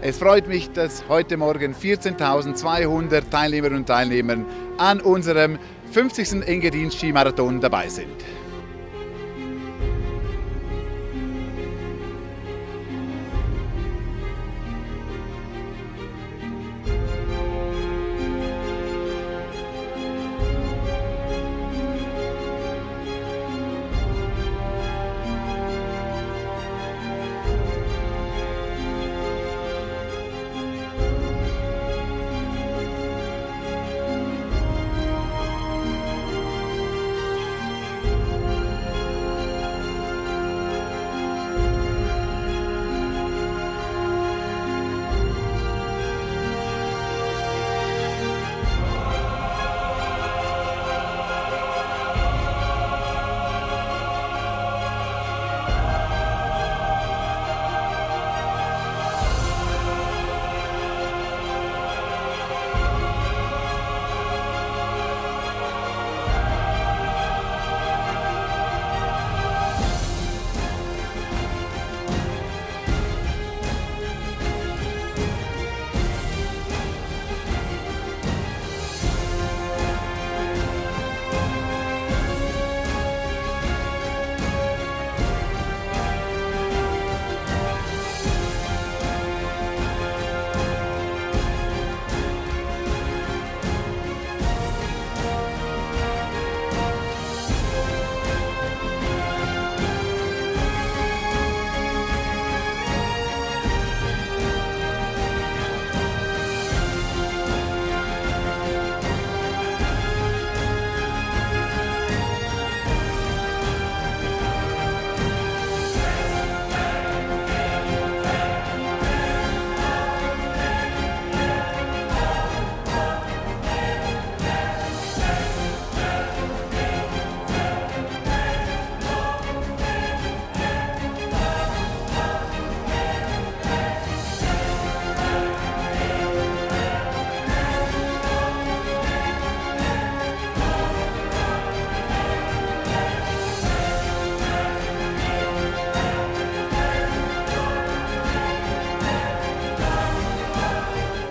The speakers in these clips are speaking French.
Es freut mich, dass heute Morgen 14.200 Teilnehmerinnen und Teilnehmer an unserem 50. Engadin Skimarathon dabei sind.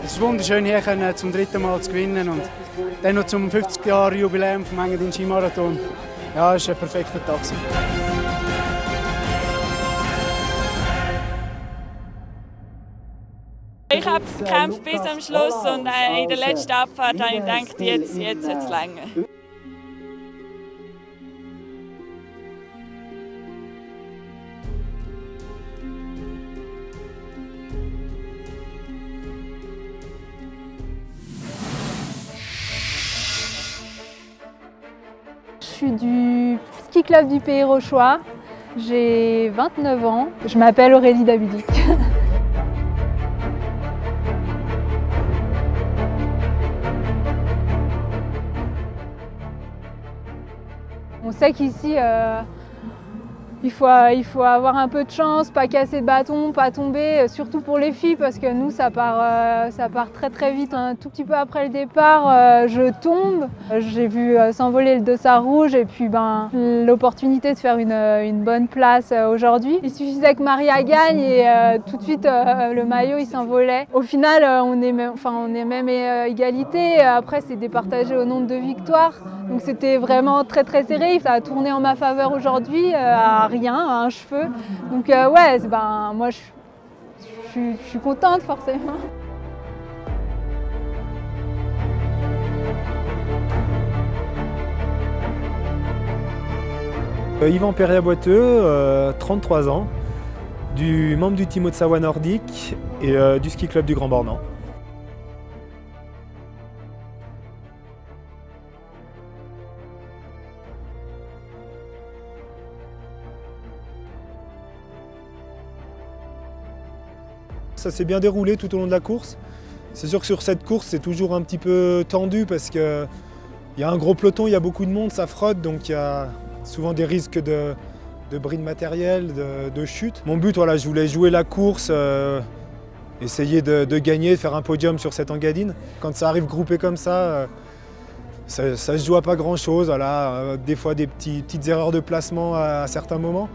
Es ist wunderschön, hier zum dritten Mal zu gewinnen und dann noch zum 50-Jahre-Jubiläum vom Engadin Skimarathon. Ja, es war ein perfekter Tag. Ich habe gekämpft bis am Schluss und in der letzten Abfahrt habe ich gedacht, jetzt wird es länger. Je suis du ski club du Pays Rochois, j'ai 29 ans, je m'appelle Aurélie Dabudic. On sait qu'ici, il faut avoir un peu de chance, pas casser de bâton, pas tomber, surtout pour les filles parce que nous ça part très vite. Un tout petit peu après le départ, je tombe. J'ai vu s'envoler le dossard rouge et puis l'opportunité de faire une bonne place aujourd'hui. Il suffisait que Maria gagne et tout de suite le maillot il s'envolait. Au final on est même égalité, après c'est départagé au nombre de victoires. Donc c'était vraiment très serré, ça a tourné en ma faveur aujourd'hui à rien, à un cheveu. Donc ouais, moi je suis contente forcément. Yvan Perrier-Boiteux, 33 ans, membre du team Haute-Savoie Nordique et du ski club du Grand Bornand. Ça s'est bien déroulé tout au long de la course. C'est sûr que sur cette course, c'est toujours un petit peu tendu parce qu'il y a un gros peloton, il y a beaucoup de monde, ça frotte, donc il y a souvent des risques de bris de matériel, de chute. Mon but, voilà, je voulais jouer la course, essayer de gagner, faire un podium sur cette Engadine. Quand ça arrive groupé comme ça se joue à pas grand-chose. Voilà, des fois des petites erreurs de placement à certains moments,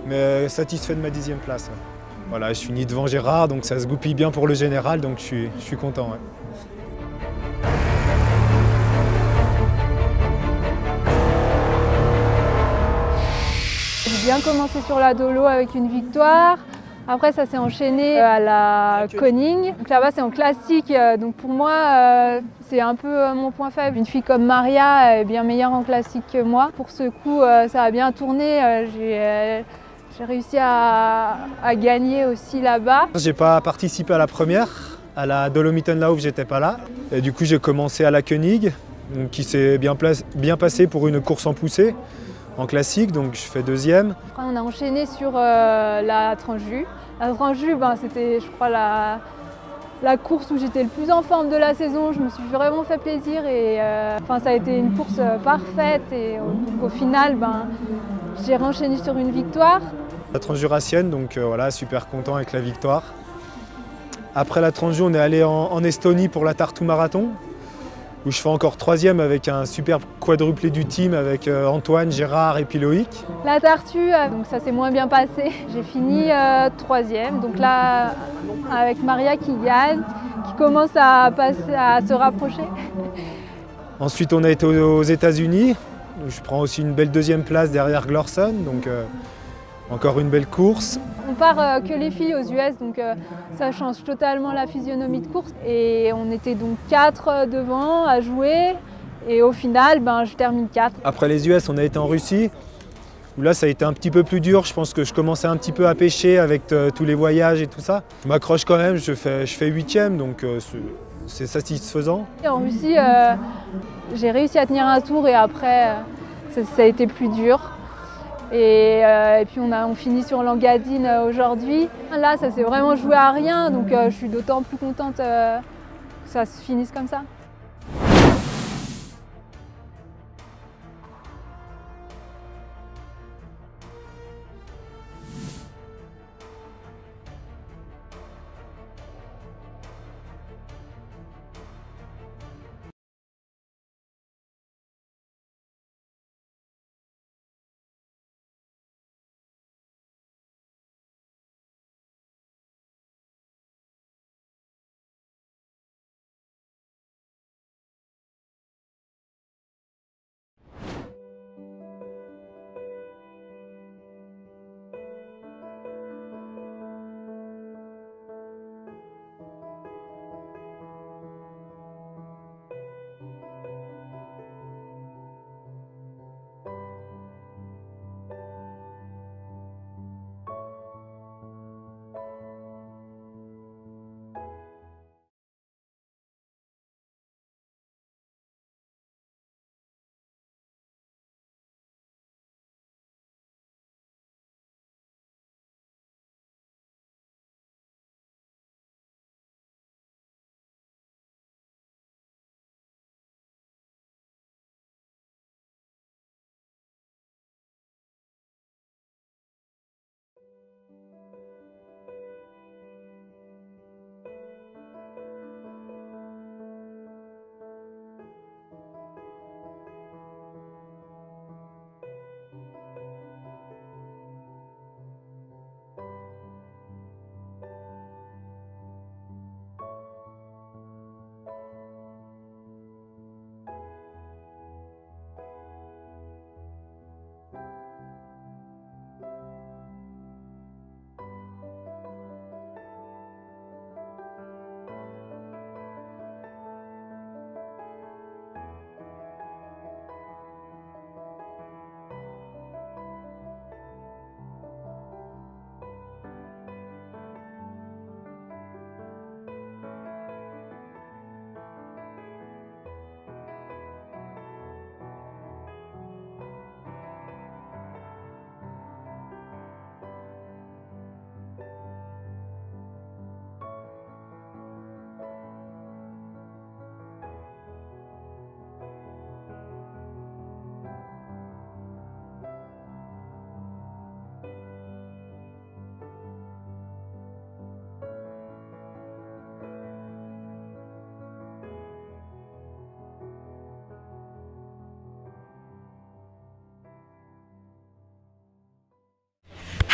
mais satisfait de ma 10e place. Voilà, je finis devant Gérard, donc ça se goupille bien pour le général, donc je suis content. Ouais. J'ai bien commencé sur la Dolo avec une victoire. Après, ça s'est enchaîné à la Koning. Donc là-bas, c'est en classique. Donc pour moi, c'est un peu mon point faible. Une fille comme Maria est bien meilleure en classique que moi. Pour ce coup, ça a bien tourné. J'ai réussi à gagner aussi là-bas. J'ai pas participé à la première, à la Dolomitenlauf, j'étais pas là. Et du coup, j'ai commencé à la Koning, donc, qui s'est bien passé pour une course en poussée. En classique, donc je fais deuxième. Après, on a enchaîné sur la Tranju. La Tranju, c'était, je crois, la course où j'étais le plus en forme de la saison. Je me suis vraiment fait plaisir et ça a été une course parfaite. Et au final, j'ai enchaîné sur une victoire. La Transjurassienne, donc voilà, super content avec la victoire. Après la Transju, on est allé en Estonie pour la Tartu Marathon, où je fais encore troisième avec un super quadruplé du team avec Antoine, Gérard et puis Loïc. La Tartu, donc ça s'est moins bien passé. J'ai fini troisième. Donc là, avec Maria qui gagne, qui commence à se rapprocher. Ensuite, on a été aux États-Unis. Je prends aussi une belle deuxième place derrière Glorson. Donc encore une belle course. On part que les filles aux US, donc ça change totalement la physionomie de course. Et on était donc 4 devant à jouer. Et au final, je termine 4. Après les US, on a été en Russie, où là ça a été un petit peu plus dur. Je pense que je commençais un petit peu à pêcher avec tous les voyages et tout ça. Je m'accroche quand même, je fais 8e, donc c'est satisfaisant. Et en Russie, j'ai réussi à tenir un tour et après, ça a été plus dur. Et puis on finit sur l'Engadine aujourd'hui. Là, ça s'est vraiment joué à rien, donc je suis d'autant plus contente que ça se finisse comme ça.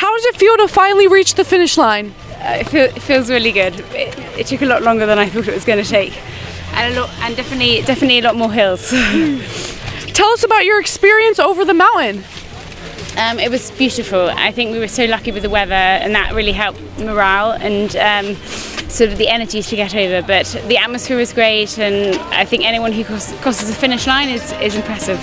How does it feel to finally reach the finish line? It feels really good. It took a lot longer than I thought it was going to take, and definitely a lot more hills. Tell us about your experience over the mountain. It was beautiful. I think we were so lucky with the weather, and that really helped morale and sort of the energy to get over. But the atmosphere was great, and I think anyone who crosses the finish line is impressive.